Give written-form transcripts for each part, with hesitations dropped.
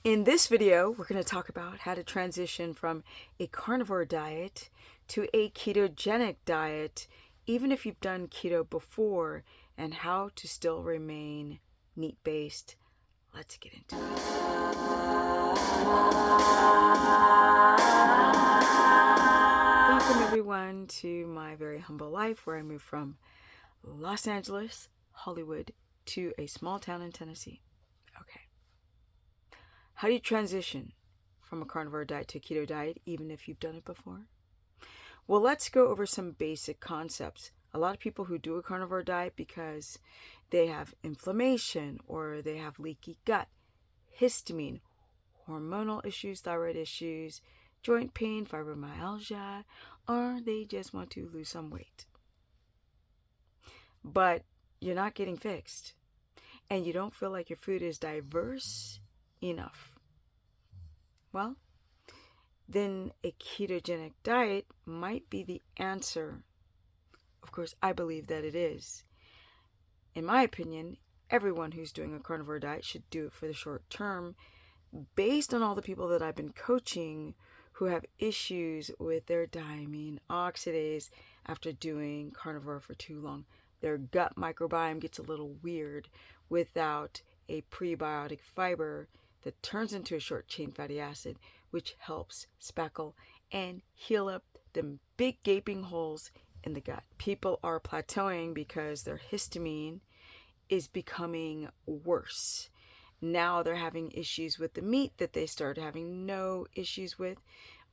In this video, we're going to talk about how to transition from a carnivore diet to a ketogenic diet, even if you've done keto before, and how to still remain meat-based. Let's get into it. Welcome everyone to my very humble life, where I moved from Los Angeles, Hollywood, to a small town in Tennessee. Okay. How do you transition from a carnivore diet to a keto diet, even if you've done it before? Well, let's go over some basic concepts. A lot of people who do a carnivore diet because they have inflammation or they have leaky gut, histamine, hormonal issues, thyroid issues, joint pain, fibromyalgia, or they just want to lose some weight. But you're not getting fixed, and you don't feel like your food is diverse enough. Well, then a ketogenic diet might be the answer. Of course, I believe that it is. In my opinion, everyone who's doing a carnivore diet should do it for the short term, based on all the people that I've been coaching who have issues with their diamine oxidase after doing carnivore for too long. Their gut microbiome gets a little weird without a prebiotic fiber that turns into a short chain fatty acid, which helps spackle and heal up the big gaping holes in the gut. People are plateauing because their histamine is becoming worse. Now they're having issues with the meat that they started having no issues with,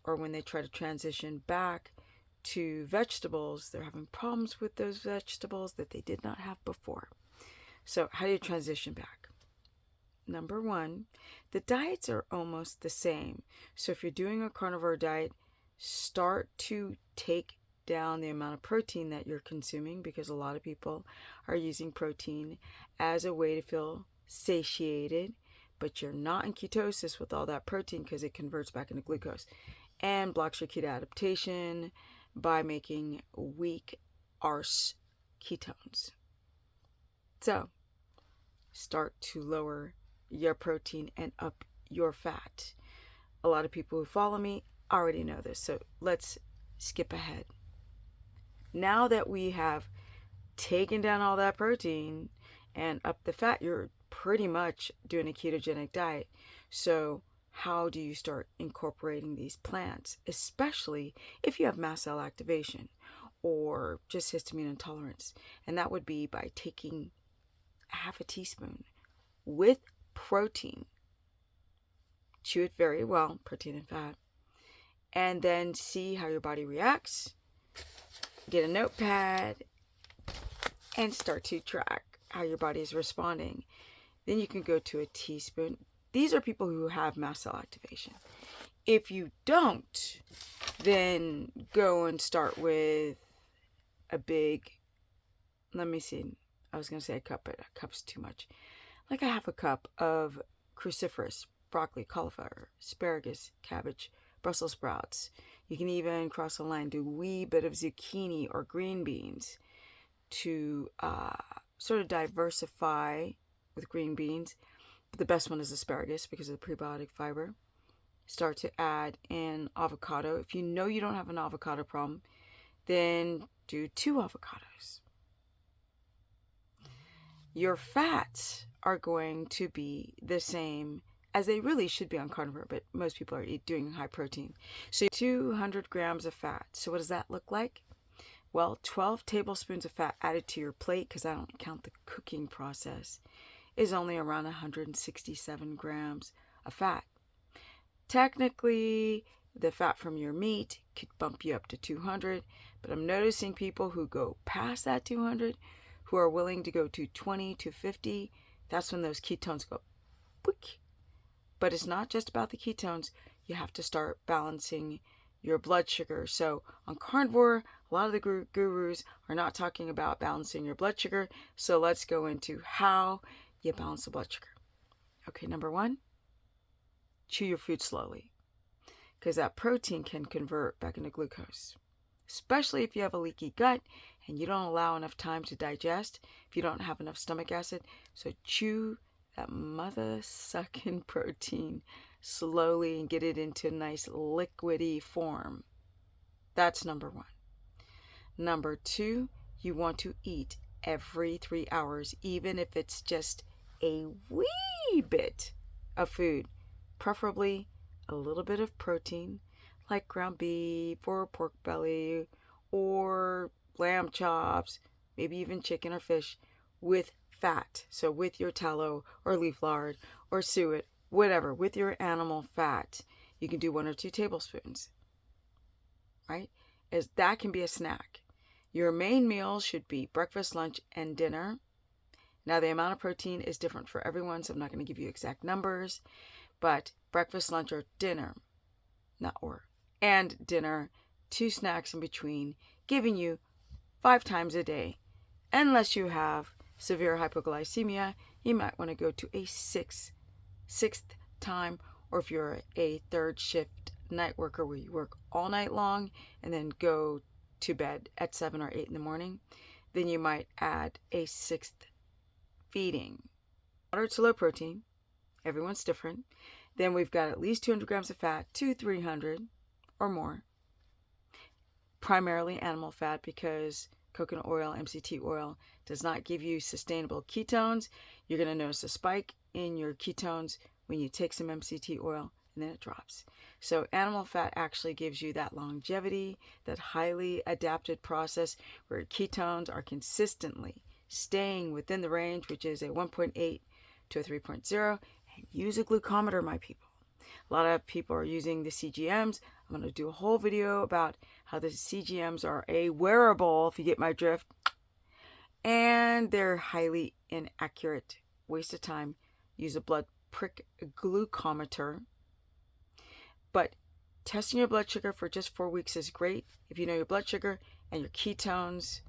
or when they try to transition back to vegetables, they're having problems with those vegetables that they did not have before. So how do you transition back? Number one, the diets are almost the same. So if you're doing a carnivore diet, start to take down the amount of protein that you're consuming, because a lot of people are using protein as a way to feel satiated, but you're not in ketosis with all that protein because it converts back into glucose and blocks your keto adaptation by making weak ARS ketones. So start to lower your protein and up your fat. A lot of people who follow me already know this, so let's skip ahead. Now that we have taken down all that protein and up the fat, you're pretty much doing a ketogenic diet. So how do you start incorporating these plants, especially if you have mast cell activation or just histamine intolerance? And that would be by taking half a teaspoon with protein. Chew it very well, protein and fat, and then see how your body reacts. Get a notepad and start to track how your body is responding. Then you can go to a teaspoon. These are people who have mast cell activation. If you don't, then go and start with a big, let me see, I was going to say a cup, but a cup's too much. Like a half a cup of cruciferous, broccoli, cauliflower, asparagus, cabbage, Brussels sprouts. You can even cross the line, do a wee bit of zucchini or green beans to sort of diversify with green beans. But the best one is asparagus because of the prebiotic fiber. Start to add in avocado. If you know you don't have an avocado problem, then do 2 avocados. Your fats are going to be the same as they really should be on carnivore, but most people are doing high protein. So 200 grams of fat. So what does that look like? Well, 12 tablespoons of fat added to your plate, because I don't count the cooking process, is only around 167 grams of fat. Technically, the fat from your meat could bump you up to 200, but I'm noticing people who go past that 200, who are willing to go to 20 to 50, that's when those ketones go quick. But it's not just about the ketones. You have to start balancing your blood sugar. So on carnivore, a lot of the gurus are not talking about balancing your blood sugar. So let's go into how you balance the blood sugar. Okay, number one, chew your food slowly, because that protein can convert back into glucose, especially if you have a leaky gut and you don't allow enough time to digest, if you don't have enough stomach acid. So chew that mother-sucking protein slowly and get it into a nice liquidy form. That's number one. Number two, you want to eat every 3 hours, even if it's just a wee bit of food, preferably a little bit of protein, like ground beef or pork belly or lamb chops, maybe even chicken or fish, with fat. So with your tallow or leaf lard or suet, whatever, with your animal fat, you can do 1 or 2 tablespoons, right? As that can be a snack. Your main meal should be breakfast, lunch, and dinner. Now, the amount of protein is different for everyone, so I'm not going to give you exact numbers, but breakfast, lunch, or dinner, and dinner, 2 snacks in between, giving you 5 times a day. Unless you have severe hypoglycemia, you might want to go to a sixth time, or if you're a third shift night worker where you work all night long and then go to bed at 7 or 8 in the morning, then you might add a 6th feeding. Moderate to low protein, everyone's different. Then we've got at least 200 grams of fat, 300 or more. Primarily animal fat, because coconut oil, MCT oil, does not give you sustainable ketones. You're going to notice a spike in your ketones when you take some MCT oil, and then it drops. So animal fat actually gives you that longevity, that highly adapted process where ketones are consistently staying within the range, which is a 1.8 to a 3.0. And use a glucometer, my people. A lot of people are using the CGMs. I'm going to do a whole video about how the CGMs are a wearable, if you get my drift. And they're highly inaccurate. Waste of time. Use a blood prick glucometer. But testing your blood sugar for just 4 weeks is great. If you know your blood sugar and your ketones,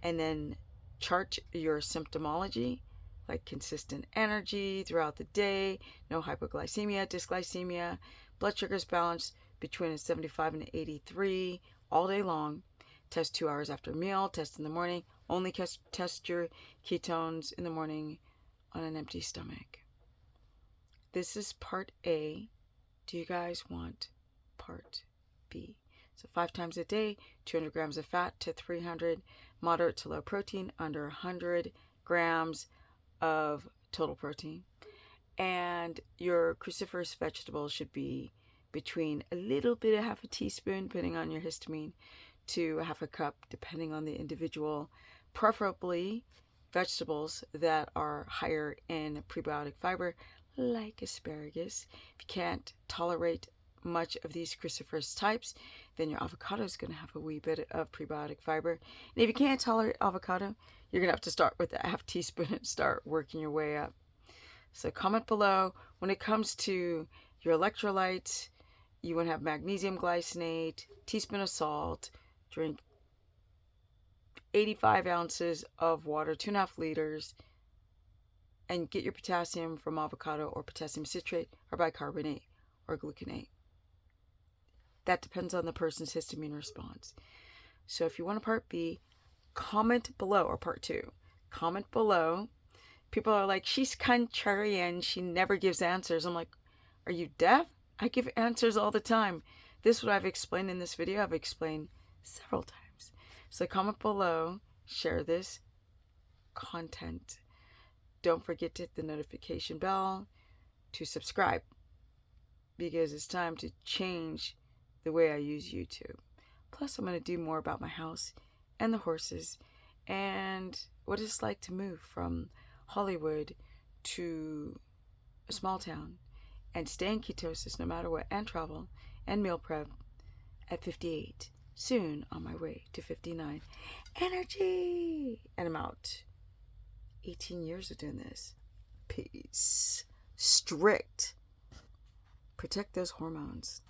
and then chart your symptomology, like consistent energy throughout the day, no hypoglycemia, dysglycemia, blood sugar is balanced between a 75 and an 83 all day long. Test 2 hours after a meal, test in the morning. Only test your ketones in the morning on an empty stomach. This is part A. Do you guys want part B? So 5 times a day, 200 grams of fat to 300, moderate to low protein, under 100 grams of total protein. And your cruciferous vegetables should be between a little bit of half a teaspoon, depending on your histamine, to a half a cup, depending on the individual. Preferably vegetables that are higher in prebiotic fiber, like asparagus. If you can't tolerate much of these cruciferous types, then your avocado is going to have a wee bit of prebiotic fiber. And if you can't tolerate avocado, you're going to have to start with a half teaspoon and start working your way up. So comment below. When it comes to your electrolytes, you want to have magnesium glycinate, teaspoon of salt, drink 85 ounces of water, 2.5 liters, and get your potassium from avocado or potassium citrate or bicarbonate or gluconate. That depends on the person's histamine response. So if you want a part B, comment below, or part 2. Comment below. People are like, she's contrarian. She never gives answers. I'm like, are you deaf? I give answers all the time. This is what I've explained in this video. I've explained several times. So comment below. Share this content. Don't forget to hit the notification bell to subscribe, because it's time to change the way I use YouTube. Plus, I'm going to do more about my house and the horses and what it's like to move from Hollywood to a small town and stay in ketosis no matter what, and travel and meal prep at 58. Soon on my way to 59. Energy! And I'm out. 18 years of doing this. Peace. Strict. Protect those hormones.